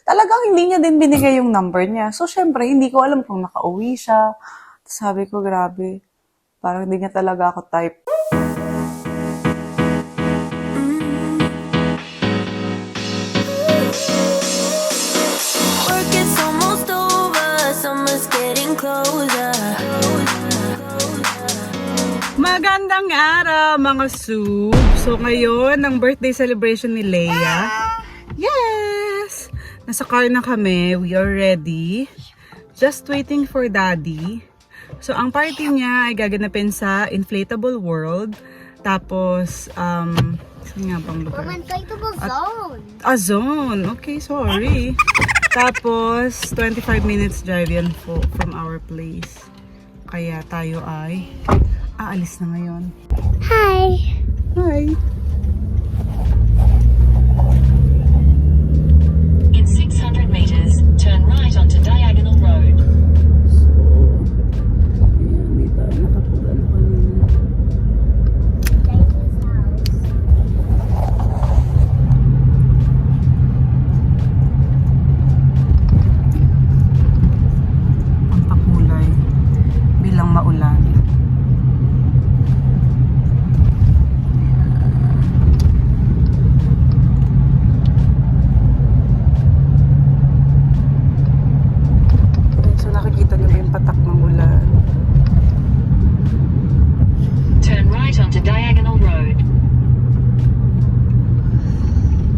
Talagang hindi niya din binigay yung number niya. So, syempre, hindi ko alam kung nakauwi siya. Sabi ko, grabe. Parang hindi niya talaga ako type. Work is almost over, summer's getting closer. Magandang araw, mga soup! So, ngayon, ang birthday celebration ni Leia. Yes! Nasa car na kami. We are ready. Just waiting for Daddy. So, ang party niya ay gaganapin sa inflatable world. Tapos, saan nga bang lugar? Inflatable zone. Zone. Okay, sorry. Tapos, 25 minutes drive yan from our place. Kaya tayo ay aalis na ngayon. Hi. Hi. In 600 meters, turn right onto Diagonal Road. Ayan, dito. Nakapugan kanina. Ang pakulay bilang maulan. So nakikita niyo ba yung patak ng ulan? Turn right onto Diagonal Road.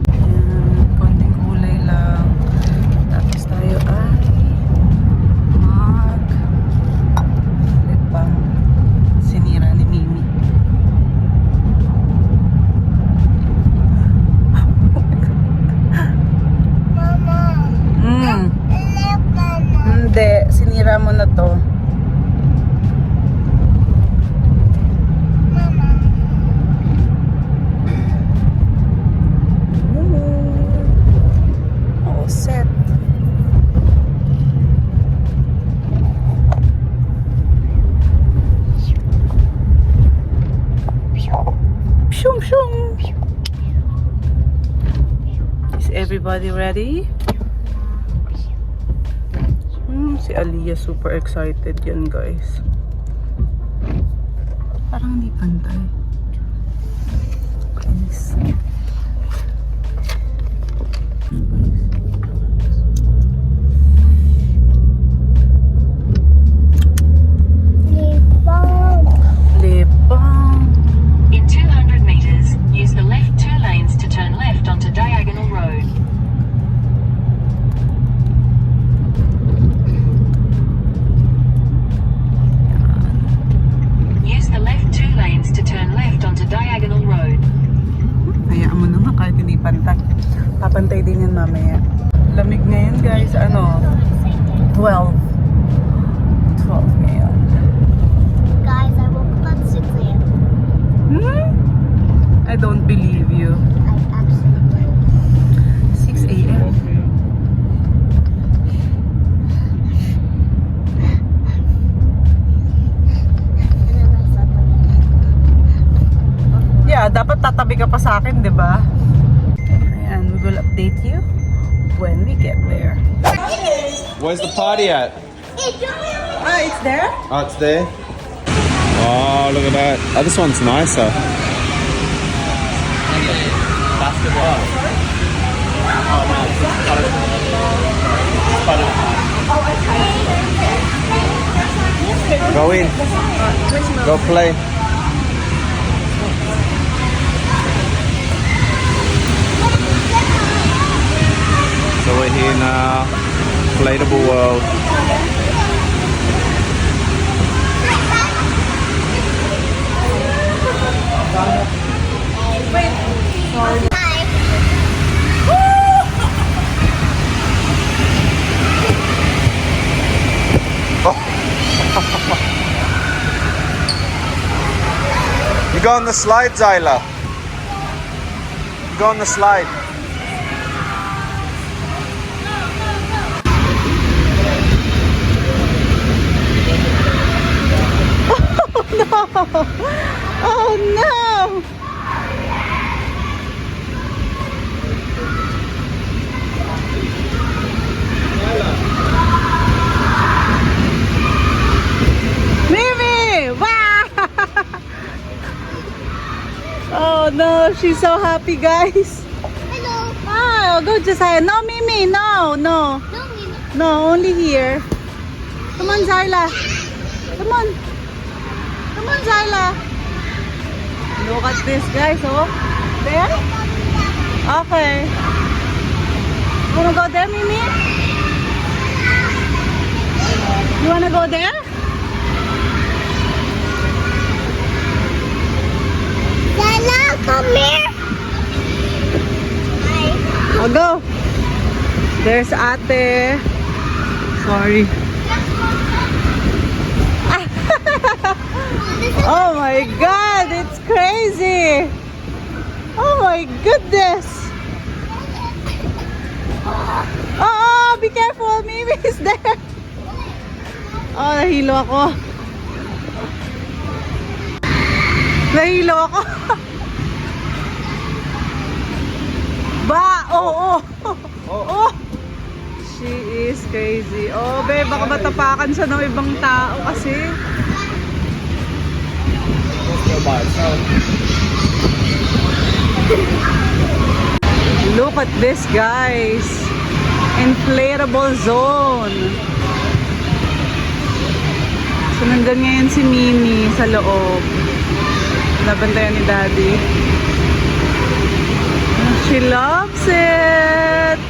Ayan, konting kulay lang. Tapos tayo ay lipang sinira ni Mimi. Mama. Hindi, sinira mo na to. All set. Shum shum. Is everybody ready? Si Aliyah super excited yan, guys. Parang hindi pantay. Please. Lepang. In 200 meters, use the left 2 lanes to turn left onto Diagonal Road. Use the left 2 lanes to turn left onto Diagonal Road. Hayaan mo naman kahit hindi pantay. Papantay din yan mamaya. Lamig ngayon, guys. 12. 12 ngayon. Guys, I woke up at 6 a.m. I don't believe you. I actually did. 6 a.m. And then I slept again. Yeah, dapat tatabi ka pa sa akin, di ba? Ayan, we will update you when we get there. Where's the party at? It's there? Oh, it's there. Oh, look at that. Oh, this one's nicer. Go in. Go play. So we're here now. Inflatable world. You go on the slide, Zyla. You go on the slide. Oh no! Oh no, she's so happy, guys. Hello. Ah, go just say no, Mimi, no. No, Mimi. No, only here. Come on, Zyla. Come on. Come on, Zyla. Look at this, guys. Oh, there? Okay. You wanna go there, Mimi? You wanna go there? Lala, come here. I'll go. There's Ate. Sorry. Oh my God, it's crazy. Oh my goodness. Oh, be careful. Mimi is there. Oh, nahilo ako. Nahilo ako. Oh. She is crazy. Oh, babe, baka matapakan siya ng ibang tao kasi. Look at this, guys. Inflatable zone. So, nandun ngayon si Mimi sa loob. Nabantayan ni Daddy. She loves it.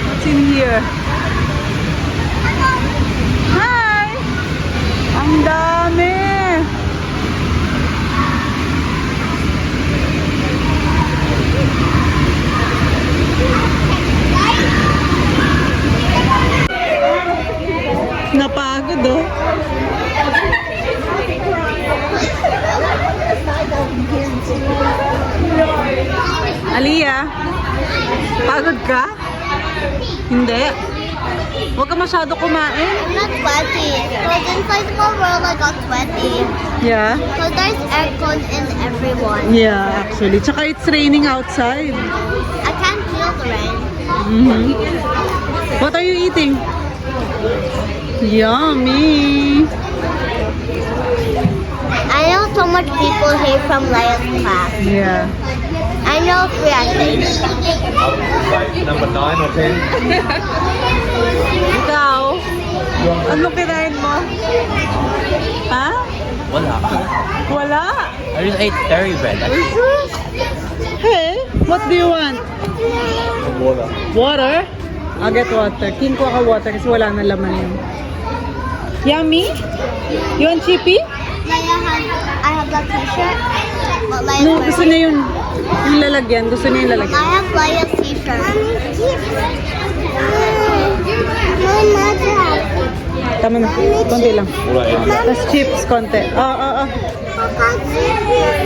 What's in here? Hi! Ang dami! Napagod, oh. Aliyah, pagod ka? Hindi. Huwag ka masyado kumain. I'm not sweaty. Because in Inflatable World, I got sweaty. Yeah. Because there's aircon in everyone. Yeah, actually. Tsaka it's raining outside. I can't feel the rain. What are you eating? Yummy. I know so much people here from Leia's class. Yeah. I know 3 I think. Number 9 or 10? Ikaw? Anong kinain mo? Ha? Wala. Wala? I just ate dairy bread. Hey, what do you want? Water. Water? I'll get water. King ko ka water kasi wala na laman yun. Yummy? You want chippy? I have that t-shirt. But Leia's No, gusto wearing. niya yung lalagyan. Gusto niya yung lalagyan. I have Leia's t-shirt. Tama na. Konti lang. Tapos chips, konti.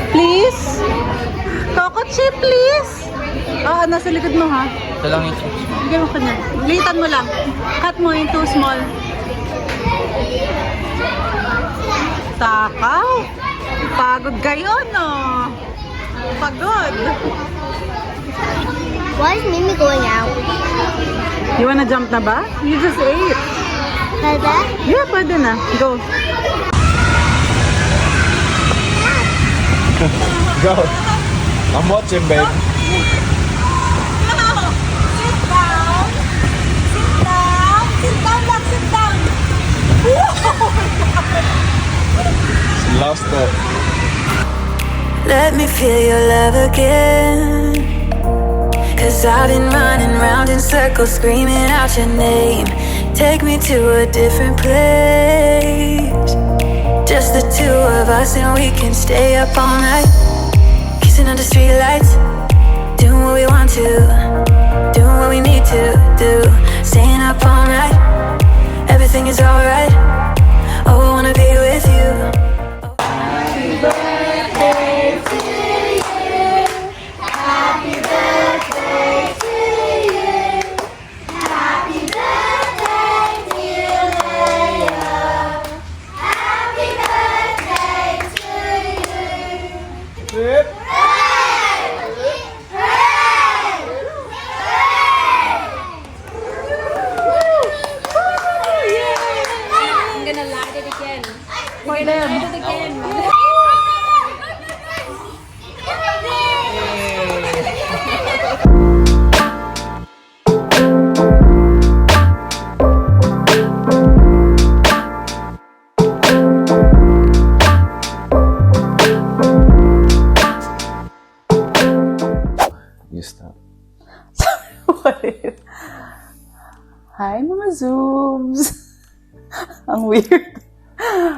Please? Coco chip, please? Nasa likod mo, ha? Ito lang yung chips. Bigyan mo kanya. Litan mo lang. Cut mo yung too small. Takaw. Pagod kayo, no? Pagod. Why is Mimi going out? You wanna jump na ba? You just ate. Pwede? Yeah, pwede na. Go. Go. I'm watching, babe. She lost it. Let me feel your love again. 'Cause I've been running round in circles, screaming out your name. Take me to a different place. Just the two of us, and we can stay up all night, kissing under streetlights, doing what we want to, doing what we need to do, staying up all night. Everything is alright. Oh, I wanna be with you. Bakit? Hi, mga Zoobs! Ang weird.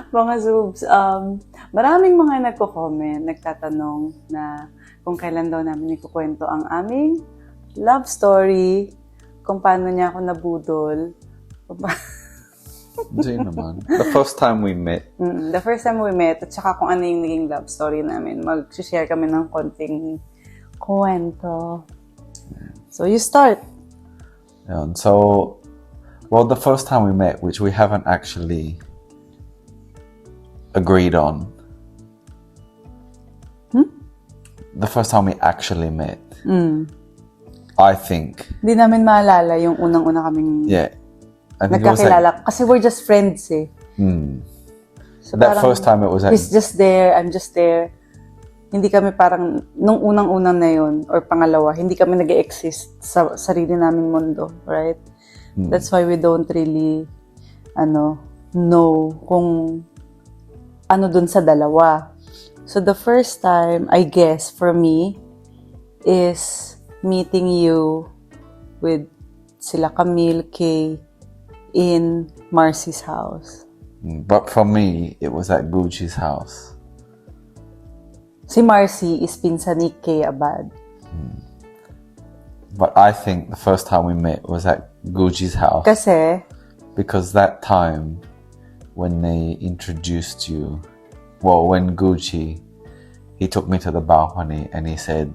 Mga Zoobs, maraming mga nagko-comment, nagtatanong na kung kailan daw namin ikukwento ang aming love story, kung paano niya ako nabudol. Hindi naman. The first time we met. The first time we met, at saka kung ano yung naging love story namin. Mag-share kami ng konting kwento. So, you start. Yeah, and so, well, the first time we met, which we haven't actually agreed on. The first time we actually met. I think. Hindi namin maalala yung unang-una kaming Yeah. I think it was like, nagkakilala. Kasi we're just friends eh. So that parang, first time it was like, he's just there, I'm just there. Hindi kami parang, nung unang-unang na yun, or pangalawa, hindi kami nag-exist sa sarili naming mundo, right? That's why we don't really, know kung ano dun sa dalawa. So the first time, I guess, for me, is meeting you with sila Camille, Kay, in Marcy's house. but for me, it was at Gucci's house. Si Marcy is pinsan ni Kay Abad. But I think the first time we met was at Gucci's house. Kasi, Because that time, when they introduced you, well, when Gucci, he took me to the balcony and he said,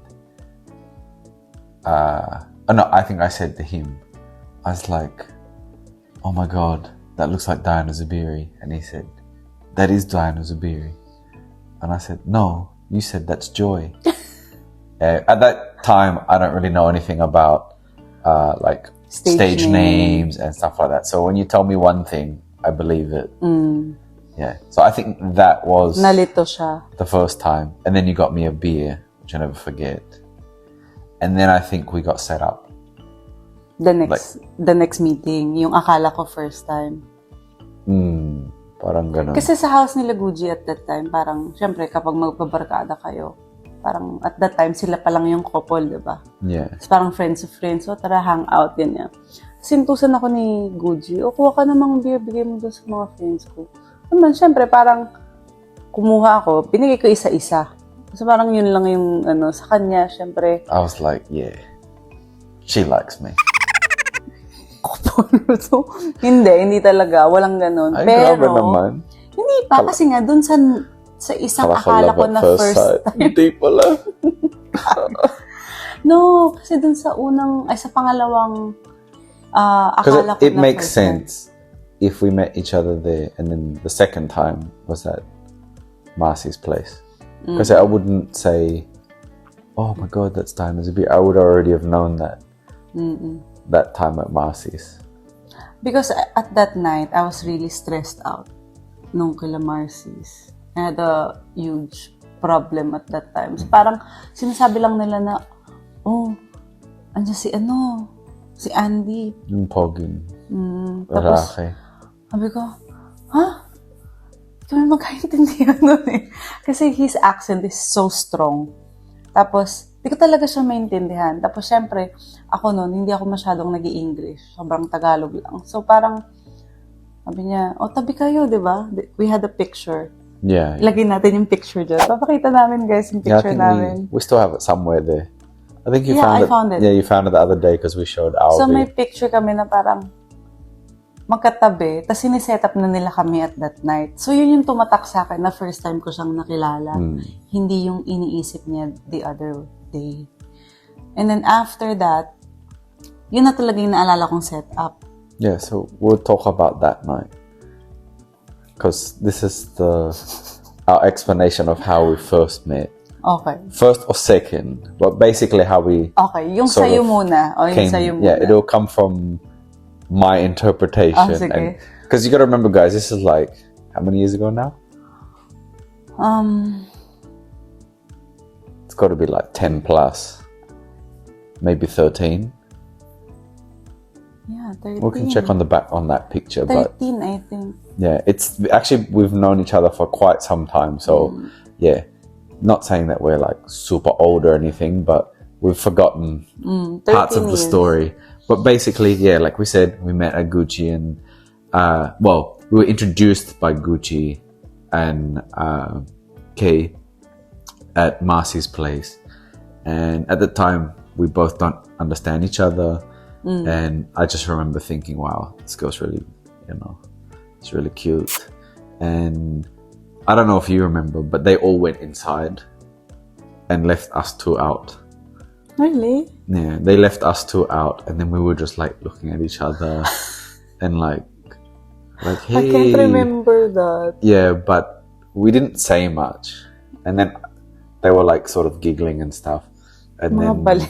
no, I think I said to him, I was like, oh my God, that looks like Diana Zubiri. And he said, that is Diana Zubiri. And I said, no, you said that's Joy. At that time, I don't really know anything about like stage names and stuff like that. So when you tell me one thing, I believe it. Yeah. So I think that was nalito siya. the first time. And then you got me a beer, which I never forget. And then I think we got set up. The next meeting, yung akala ko first time. Parang ganun. Kasi sa house nila Gucci at that time, parang, syempre, kapag magbabarkada kayo, parang at that time, sila pa lang yung couple, diba? Yeah. It's parang friends of friends, so tara, hang out, ganyan. Sintusan ako ni Gucci, o kuha ka namang beer, bigay mo doon sa mga friends ko. Naman, syempre, parang kumuha ako, binigay ko isa-isa. So parang yun lang yung, sa kanya, syempre. I was like, yeah, she likes me. So, hindi talaga, walang ganun. Ay, pero, grabe naman. Hindi pa, kasi nga, dun sa isang akala ko na first time. Hindi pala. No, kasi dun sa sa pangalawang akala ko Because it na makes first time. sense if we met each other there and then the second time was at Marcy's place. Because I wouldn't say, oh my God, that's Diana Zubiri. I would already have known that. That time at Marcy's. Because at that night, I was really stressed out nung kila Marcy's. I had a huge problem at that time. So parang sinasabi lang nila na, oh, andyan si Andy. Yung poging. Tapos, Lalaki. sabi ko, kami magkaintindihan nun eh. Kasi his accent is so strong. Tapos, di ko talaga siya maintindihan. Tapos, syempre, ako nun, hindi ako masyadong nag-i-English. Sobrang Tagalog lang. So, parang, sabi niya, tabi kayo, di ba? We had a picture. Yeah. Ilagay natin yung picture dyan. Papakita namin, guys, yung picture namin. we still have it somewhere there. I think you Yeah, found it. Yeah, you found it the other day because we showed our So, may view. picture kami na parang magkatabi. Tapos, siniset up na nila kami at that night. So, yun yung tumatak sa akin na first time ko siyang nakilala. Hindi yung iniisip niya the other day. And then, after that, yun na talaga yung naalala kong setup. Yeah, so we'll talk about that night. Because this is our explanation of how we first met. Okay. First or second, but basically how we Okay, yung sort sa'yo of muna. O, yung came. sa'yo muna. Yeah, it'll come from my interpretation. Sige. Because you got to remember, guys, this is like, how many years ago now? It's got to be like 10 plus. Maybe 13. Yeah, 13. We can check on the back on that picture. 13, I think. Yeah, it's actually, we've known each other for quite some time. So, yeah, not saying that we're like super old or anything, but we've forgotten parts of the years. story. But basically, yeah, like we said, we met at Gucci and, well, we were introduced by Gucci and Kay at Marcy's place. And at the time, we both don't understand each other. And I just remember thinking, wow, this girl's really, it's really cute. And I don't know if you remember, but they all went inside and left us two out. Really? Yeah, they left us two out, and then we were just like looking at each other and like, hey. I can't remember that. Yeah, but we didn't say much. And then they were like sort of giggling and stuff. And then,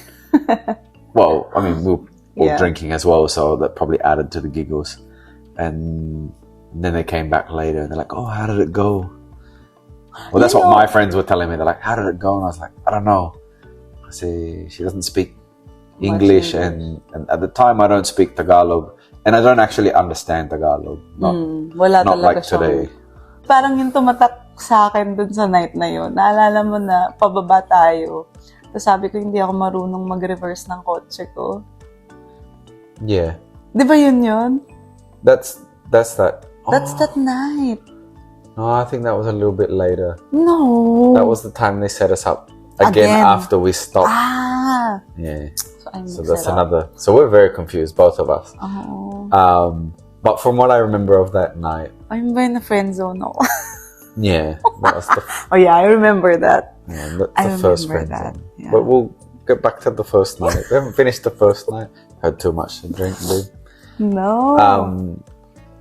well, I mean, we were all drinking as well, so that probably added to the giggles. And then they came back later and they're like, oh, how did it go? Well, that's what my friends were telling me. They're like, how did it go? And I was like, I don't know. I say, she doesn't speak English. And at the time, I don't speak Tagalog. And I don't actually understand Tagalog. Not like today. Parang yung tumatak sa akin dun sa night na yun. Naalala mo na, pababa tayo. Tapos sabi ko, hindi ako marunong mag-reverse ng kotse ko. Yeah. Di ba yun? That's that. That's that night. No, I think that was a little bit later. No. That was the time they set us up again. After we stopped. Ah. Yeah. So that's another. So we're very confused, both of us. Oh. But from what I remember of that night. I'm in the friendzone ako. Yeah. That was the, oh yeah, I remember that. Yeah, that's the first friendzone. Yeah. But we'll get back to the first night. We haven't finished the first night. Had too much to drink, dude. No.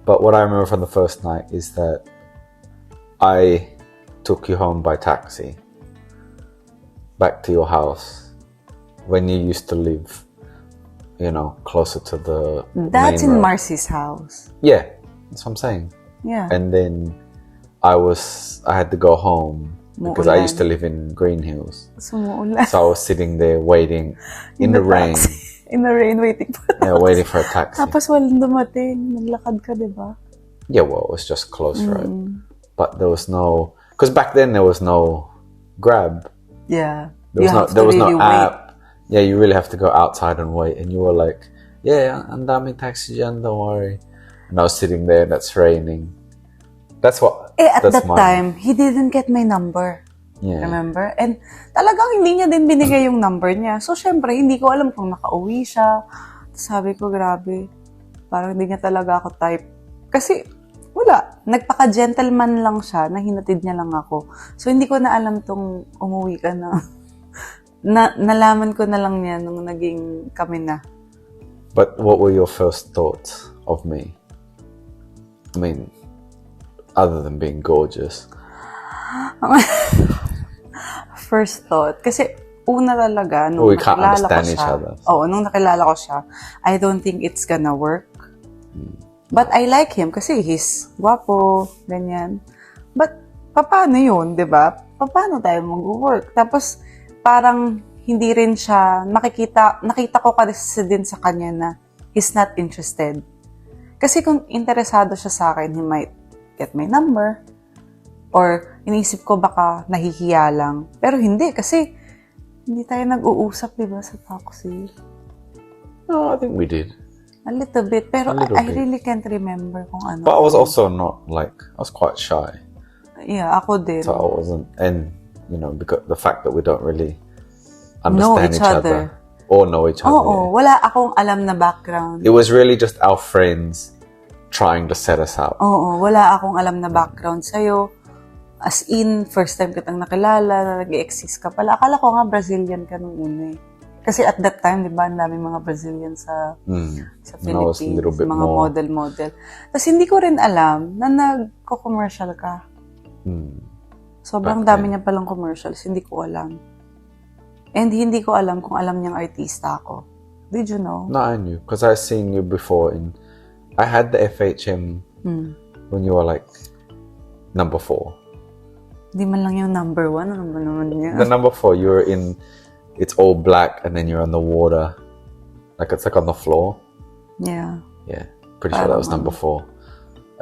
But what I remember from the first night is that I took you home by taxi back to your house when you used to live, closer to the That's main in road. Marcy's house. Yeah, that's what I'm saying. Yeah. And then I had to go home because I used to live in Green Hills. Sumuulan. So I was sitting there waiting in the rain. In the rain, waiting for Yeah, waiting for a taxi. Tapos walang dumating. Naglakad ka, di ba? Yeah, well, it was just close, right? But there was no... Because back then, there was no Grab. Yeah. There was no app. Yeah, you really have to go outside and wait. And you were like, yeah, ang daming taxi dyan, don't worry. And I was sitting there and it's raining. That's what... At that time, he didn't get my number. Yeah. Remember? And talagang hindi niya din binigay yung number niya. So, syempre, hindi ko alam kung nakauwi siya. Sabi ko, grabe. Parang hindi niya talaga ako type. Kasi, wala. Nagpaka-gentleman lang siya na hinatid niya lang ako. So, hindi ko na alam tong umuwi ka na. Nalaman ko na lang niya nung naging kami na. But what were your first thoughts of me? I mean, other than being gorgeous. First thought. Kasi, una talaga, nung we can't nakilala ko understand siya. each other. Oo, nung nakilala ko siya, I don't think it's gonna work. But I like him kasi he's guwapo, ganyan. But, paano yun, di ba? Paano tayo mag-work? Tapos, parang hindi rin siya, nakita ko kasi din sa kanya na he's not interested. Kasi kung interesado siya sa akin, he might get my number. Or, iniisip ko baka nahihiya lang. Pero hindi, kasi hindi tayo nag-uusap, di ba, sa taxi? No, I think we did. A little bit. Pero I really can't remember kung ano. But I was also not, I was quite shy. Yeah, ako din. So I wasn't, and, because the fact that we don't really understand each other. Or know each other. Oo, wala akong alam na background. It was really just our friends trying to set us up. Oo, wala akong alam na background sa'yo. As in, first time kitang nakilala, na nag-exist ka pala. Akala ko nga Brazilian ka nung una eh. Kasi at that time, di ba, ang daming mga Brazilian sa Philippines, mga model-model. Tapos hindi ko rin alam na nagko-commercial ka. Sobrang dami niya palang commercials, hindi ko alam. And hindi ko alam kung alam niyang artista ako. Did you know? No, I knew. Because I've seen you before. I had the FHM when you were number 4. Hindi man lang yung number 1. Ano ba naman niya? The number 4, you were in, it's all black and then you're on the water. It's on the floor. Yeah. Yeah. Pretty sure that was number 4.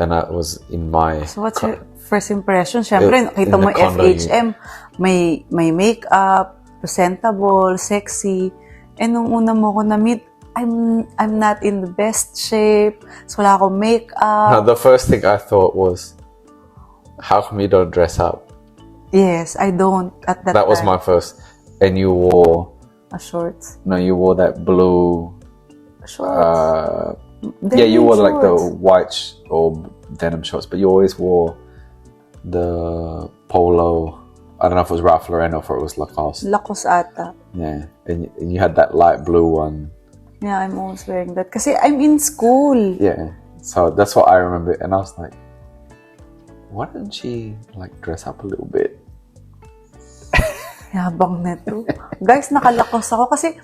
And that was in my... So what's your first impression? Siyempre, nakita mo FHM, may makeup, presentable, sexy. And nung una mo ko na-meet, I'm not in the best shape. So wala akong makeup. No, the first thing I thought was, how come you don't dress up? Yes, I don't at that time. That was my first. And you wore... Shorts. No, you wore that blue... Shorts. Yeah, you wore like the shorts. white or denim shorts, but you always wore the polo. I don't know if it was Ralph Lauren or if it was Lacoste. Lacoste ata. Yeah, and you had that light blue one. Yeah, I'm always wearing that. Kasi I'm in school. Yeah, so that's what I remember. And I was like, why didn't she like dress up a little bit? Yabang neto. Guys, nakalakos ako kasi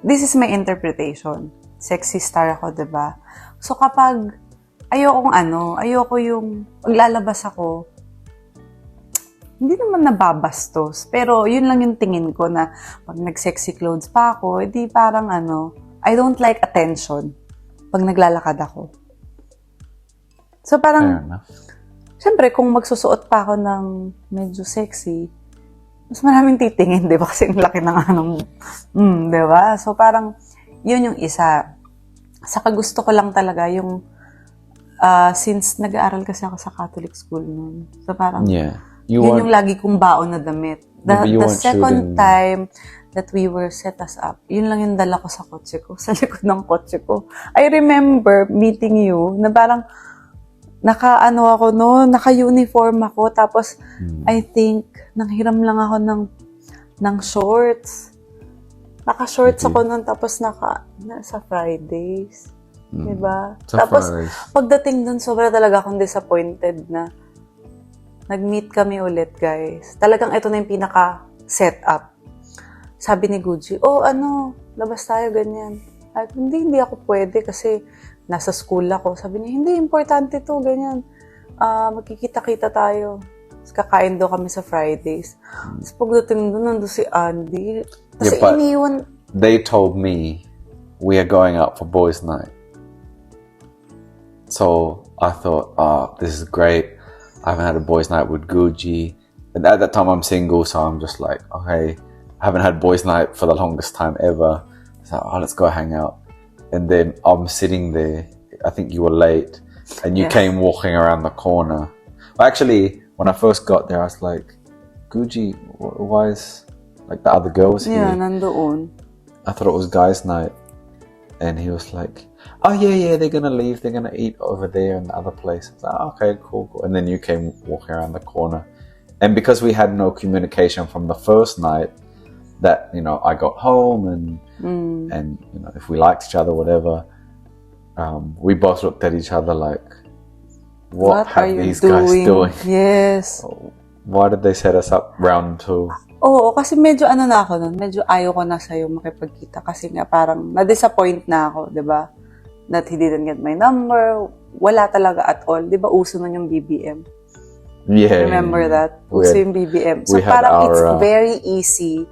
this is my interpretation. Sexy star ako, diba? So kapag ayoko yung maglalabas ako, hindi naman nababastos. Pero yun lang yung tingin ko na pag nag-sexy clothes pa ako, edi parang I don't like attention pag naglalakad ako. So parang, Fair enough. syempre kung magsusuot pa ako ng medyo sexy, mas maraming titingin, di ba? Kasi ang laki ng di ba? So parang, yun yung isa. Saka gusto ko lang talaga yung, since nag-aaral kasi ako sa Catholic school noon. So parang, Yeah. yun yung lagi kong baon na damit. The second time that we were set us up, yun lang yung dala ko sa kotse ko, sa likod ng kotse ko. I remember meeting you, na parang, naka-uniform ako, tapos, I think, nanghiram lang ako ng shorts. Naka-shorts ako nun, tapos sa Fridays. Diba? Tapos, pagdating dun, sobra talaga akong disappointed na nag-meet kami ulit, guys. Talagang ito na yung pinaka-setup. Sabi ni Gucci, labas tayo, ganyan. Ay, hindi ako pwede kasi nasa school ako. Sabi niya, hindi, importante to, ganyan. Magkikita-kita tayo. Tapos kakain daw kami sa Fridays. Tapos pagdating doon, nandun si Andy. Tapos iniwan. They told me we are going out for boys' night. So I thought, this is great. I haven't had a boys' night with Gucci. And at that time I'm single, so I'm just like, okay, I haven't had boys' night for the longest time ever. So let's go hang out. And then I'm sitting there. I think you were late, and you came walking around the corner. Actually, when I first got there, I was like, Gucci, why is like the other girls here? Yeah, nandoon. I thought it was guys' night. And he was like, oh yeah, they're gonna leave. They're gonna eat over there in the other place. I was like, okay, cool. And then you came walking around the corner. And because we had no communication from the first night, that, I got home and if we liked each other, whatever, we both looked at each other like, what have these guys doing? Yes. Why did they set us up round 2? Oo, kasi medyo na ako nun. Medyo ayaw ko na sa'yo makipagkita. Kasi nga parang na-disappoint na ako, di ba? That he didn't get my number. Wala talaga at all. Di ba uso nun yung BBM? Yeah. Remember that? Uso yung BBM. So parang it's very easy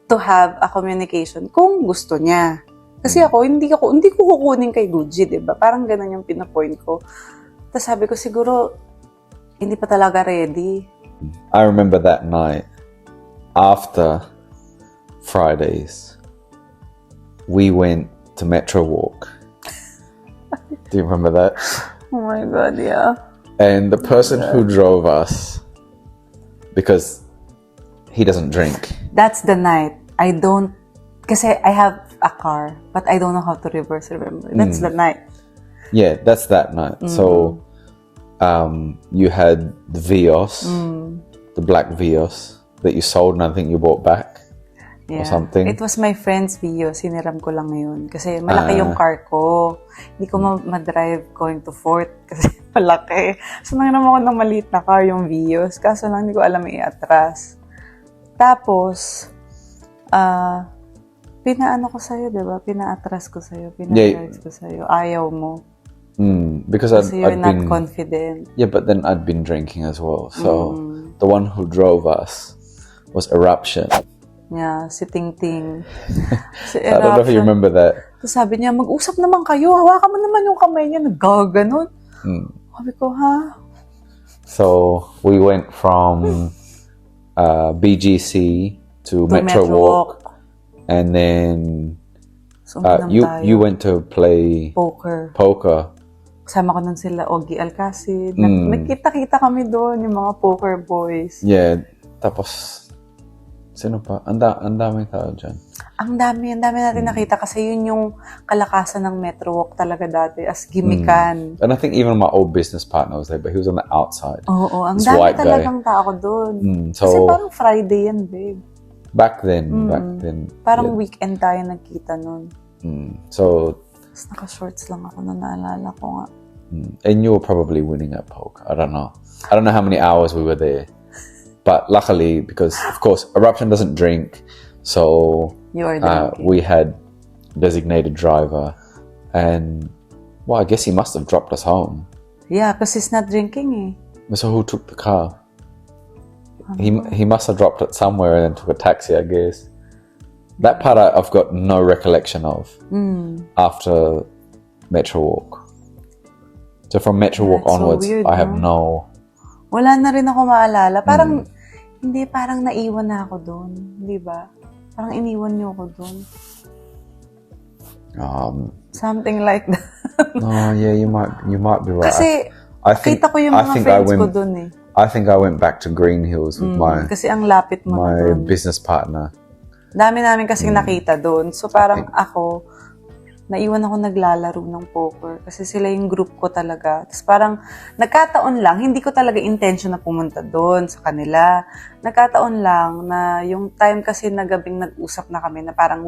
to have a communication kung gusto niya. Kasi ako, hindi ko kukunin kay Gucci, di ba? Parang ganun yung pinapoint ko. Tapos sabi ko, siguro, hindi pa talaga ready. I remember that night, after Fridays, we went to Metro Walk. Do you remember that? Oh my God, yeah. And the person who drove us, because he doesn't drink. That's the night. Kasi I have a car, but I don't know how to reverse, remember. That's the night. Yeah, that's that night. So, you had the Vios, the black Vios that you sold and I think you bought back or something. It was my friend's Vio. Siniram ko lang ngayon. Kasi malaki yung car ko. Hindi ko ma-drive going to Fort kasi malaki. So, nangiram ako ng maliit na car yung Vios. Kaso lang hindi ko alam i-atras. Tapos, pinaano ko sa'yo, diba? Pina-atras ko sa'yo. Pina-drive ko sa'yo. Ayaw mo. Because Kasi you're I'd not been confident. Yeah, but then I'd been drinking as well. So the one who drove us was Eruption. Yeah, si Ting-Ting. Si I don't know if you remember that. Tapos sabi niya, mag-usap naman kayo. Hawakan mo naman yung kamay niya. Naggaganon. Sabi ko, ha? So we went from BGC to Metro Walk. And then So, uminom tayo. You went to play Poker. poker. Kasama ko nun sila, Ogie Alcacid. Nagkita-kita kami doon, yung mga poker boys. Yeah. Tapos, sino pa? Ang daming tao dyan. Ang dami natin nakita kasi yun yung kalakasan ng Metro Walk talaga dati as gimmickan. And I think even my old business partner was there, but he was on the outside. Oo, ang This dami white guy. talagang tao doon. So, Kasi parang Friday yan, babe. back then. Parang yeah. weekend tayo nagkita nun. So, Tapos naka-shorts lang ako na naalala ko nga. and you were probably winning at poker. I don't know how many hours we were there. But luckily, because of course, Eruption doesn't drink, so You are drinking. we had designated driver, and well, I guess he must have dropped us home. Yeah, because he's not drinking eh. So who took the car? He must have dropped it somewhere and then took a taxi, I guess. That part I've got no recollection of after Metro Walk. So from Metro Walk That's so onwards, weird, I have no. Wala na rin ako maalala. Parang, hindi, parang naiwan na ako doon. Di ba? Parang iniwan niyo ako doon. Something like that. Oh yeah, you might be right. Kasi, I think kita ko yung mga friends ko doon eh. I think I went back to Green Hills with Kasi ang lapit mo na my doon. business partner. Dami namin kasing nakita doon. So parang ako, naiwan ako naglalaro ng poker. Kasi sila yung group ko talaga. Tapos parang nagkataon lang, hindi ko talaga intention na pumunta doon sa kanila. Nagkataon lang na yung time kasi na gabing nag-usap na kami na parang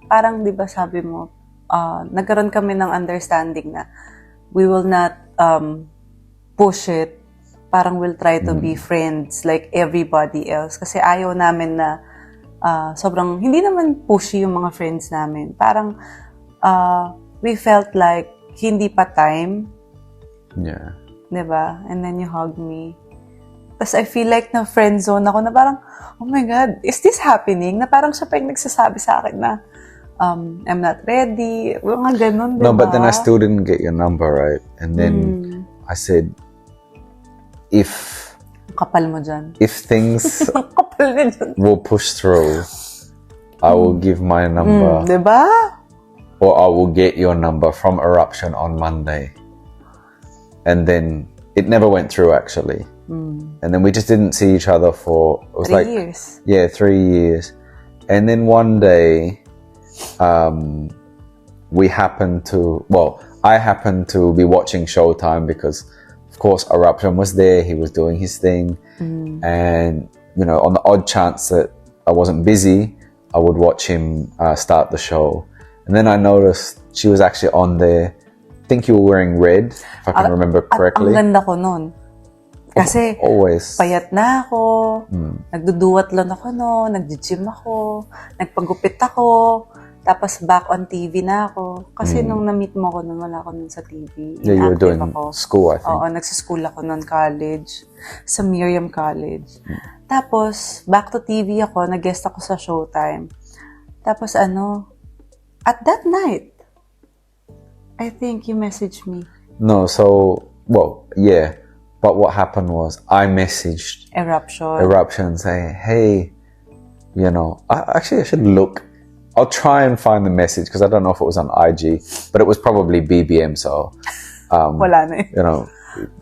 parang di ba sabi mo, nagkaroon kami ng understanding na we will not push it. Parang we'll try to be friends like everybody else. Kasi ayaw namin na sobrang, hindi naman pushy yung mga friends namin. Parang, we felt like hindi pa time. Yeah. Diba? And then you hug me. Tapos I feel like na friendzone ako na parang, oh my God, is this happening? Na parang siya pa yung nagsasabi sa akin na, I'm not ready. Mga ganun, diba? No, but then I still didn't get your number, right? And then I said, if kapal mo dyan. if things Kapal niya dyan. will push through, I will give my number, Diba? or I will get your number from Eruption on Monday. And then it never went through, actually. And then we just didn't see each other for, it was 3 like, years. yeah, 3 years. And then one day, I happened to be watching Showtime because, of course, Eruption was there. He was doing his thing. And, you know, on the odd chance that I wasn't busy, I would watch him start the show. And then I noticed she was actually on there. I think you were wearing red, if I can remember correctly. At ang ganda ko nun. Kasi, Always. payat na ako, nagduduwatlon ako noon, nag-gym ako, nagpagupit ako, tapos back on TV na ako. Kasi nung na-meet mo ako noon, wala ako noon sa TV. Yeah, you were Inactive doing ako. school, I think. Oo, nagsischool ako noon, college, sa Miriam College. Tapos, back to TV ako, nag-guest ako sa Showtime. Tapos at that night, I think you messaged me. No, so, well, yeah. But what happened was I messaged Eruption. saying, hey, you know, I should look. I'll try and find the message because I don't know if it was on IG, but it was probably BBM. So, Wala na eh. you know,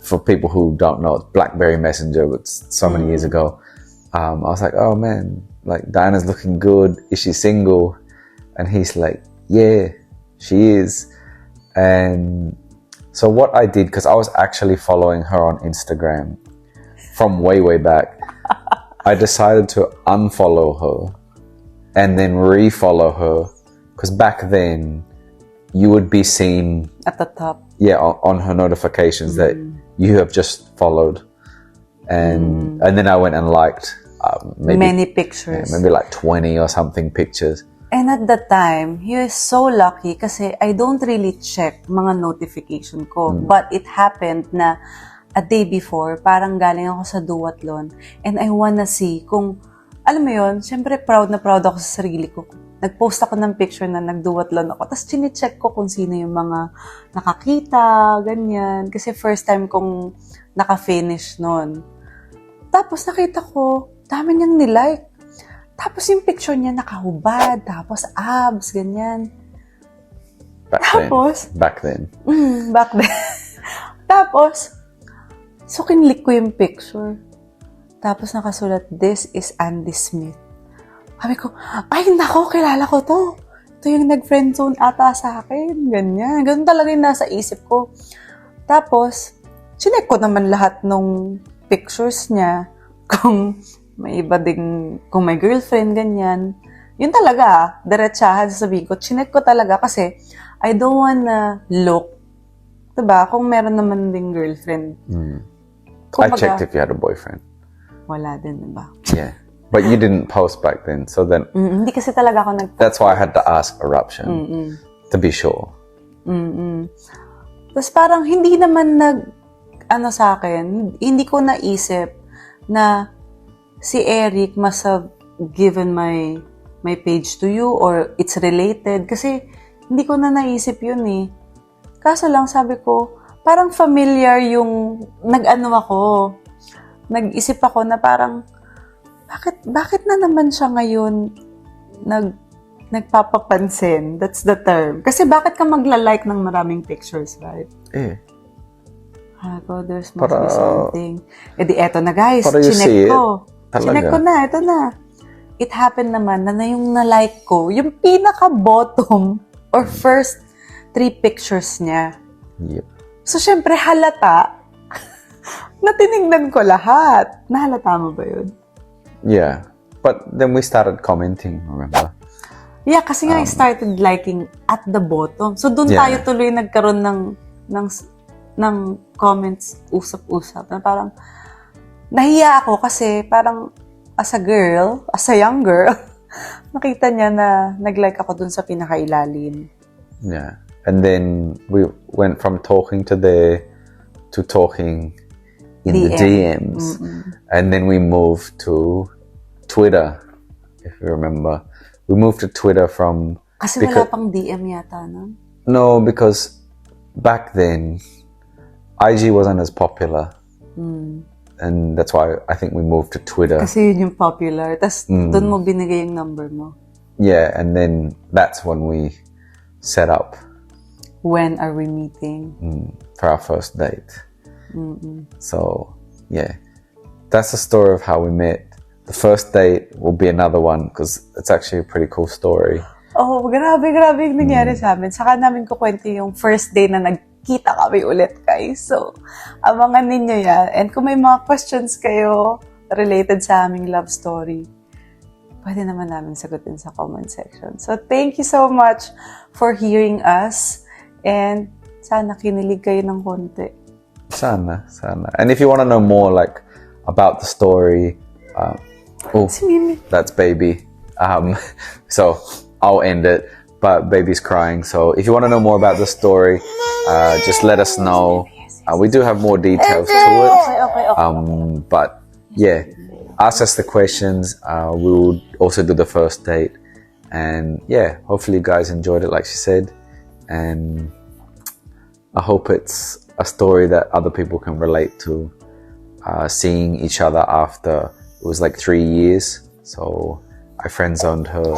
for people who don't know, it's BlackBerry Messenger, it's so many years ago. I was like, oh man, like Diana's looking good. Is she single? And he's like, yeah, she is. And so what I did, because I was actually following her on Instagram from way back, I decided to unfollow her and then refollow her. Because back then, you would be seen At the top. yeah, on her notifications that you have just followed. And then I went and liked Many pictures. maybe like 20 or something pictures. And at that time, he was so lucky kasi I don't really check mga notification ko. But it happened na a day before, parang galing ako sa duathlon and I wanna see kung, alam mo yun, syempre proud na proud ako sa sarili ko. Nag-post ako ng picture na nagduathlon ako. Tapos chine-check ko kung sino yung mga nakakita, ganyan. Kasi first time kong naka-finish nun. Tapos nakita ko, dami niyang nilike. Tapos yung picture niya nakahubad, tapos abs, ganyan. Tapos, Back then. back then. Tapos, so kinlik ko yung picture. Tapos nakasulat, this is Andy Smith. Sabi ko, ay nako, kilala ko to. Ito yung nag-friendzone ata sa akin. Ganyan. Ganun talaga yung nasa isip ko. Tapos, chinek ko naman lahat ng pictures niya. Kung may iba ding, kung may girlfriend, ganyan. Yun talaga, diretsahan sasabihin ko. Chinek ko talaga kasi I don't wanna look. Diba? Kung meron naman ding girlfriend. I checked if you had a boyfriend. Wala din, diba? Yeah. But you didn't post back then, so then... Hindi kasi talaga ako That's why I had to ask Eruption. To be sure. Tapos parang hindi naman sa akin, hindi ko naisip na si Eric must have given my page to you or it's related. Kasi hindi ko na naisip yun eh. Kaso lang sabi ko, parang familiar yung nag-isip ako na parang, bakit na naman siya ngayon nagpapapansin? That's the term. Kasi bakit ka magla-like ng maraming pictures, right? Yeah. There's must be something. E di eto na guys, you see chinek it. ko. Chinek ko na, eto na. It happened naman na yung na-like ko, yung pinaka-bottom or first 3 pictures niya. Yep. So, syempre, halata na tinignan ko lahat. Nahalata mo ba yun? Yeah. But then we started commenting, remember? Yeah, kasi nga I started liking at the bottom. So, doon tayo tuloy nagkaroon ng comments, usap-usap. Na parang, nahiya ako kasi parang as a young girl, nakita niya na nag-like ako dun sa pinakailalim. Yeah. And then we went from talking to talking in the DMs. And then we moved to Twitter, if you remember. We moved to Twitter from... Kasi wala pang DM yata, no? No, because back then, IG wasn't as popular. And that's why I think we moved to Twitter. Kasi yun yung popular. Tapos doon mo binigay yung number mo. Yeah, and then that's when we set up. When are we meeting? For our first date. So, yeah. That's the story of how we met. The first date will be another one because it's actually a pretty cool story. Oh, grabe yung nangyari sa amin. Saka namin kukwento yung first day na nagkita kami ulit, guys. So, abangan ninyo yan. And kung may mga questions kayo related sa aming love story, pwede naman namin sagutin sa comment section. So, thank you so much for hearing us. And sana kinilig kayo ng konti. Sana. And if you want to know more, like, about the story, that's baby. So I'll end it, but baby's crying. So if you want to know more about the story, just let us know. We do have more details to it. Okay. But yeah, ask us the questions. We will also do the first date. And yeah, hopefully you guys enjoyed it, like she said. And I hope it's a story that other people can relate to. Seeing each other after it was like 3 years. So I friend-zoned her,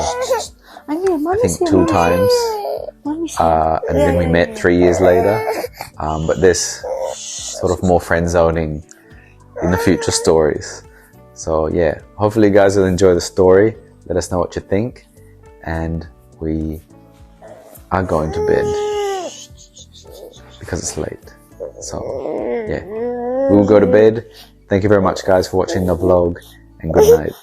I think 2 times. And then we met 3 years later. But there's sort of more friend-zoning in the future stories. So yeah, hopefully you guys will enjoy the story. Let us know what you think. And we are going to bed because it's late. So yeah, we will go to bed. Thank you very much, guys, for watching the vlog, and good night.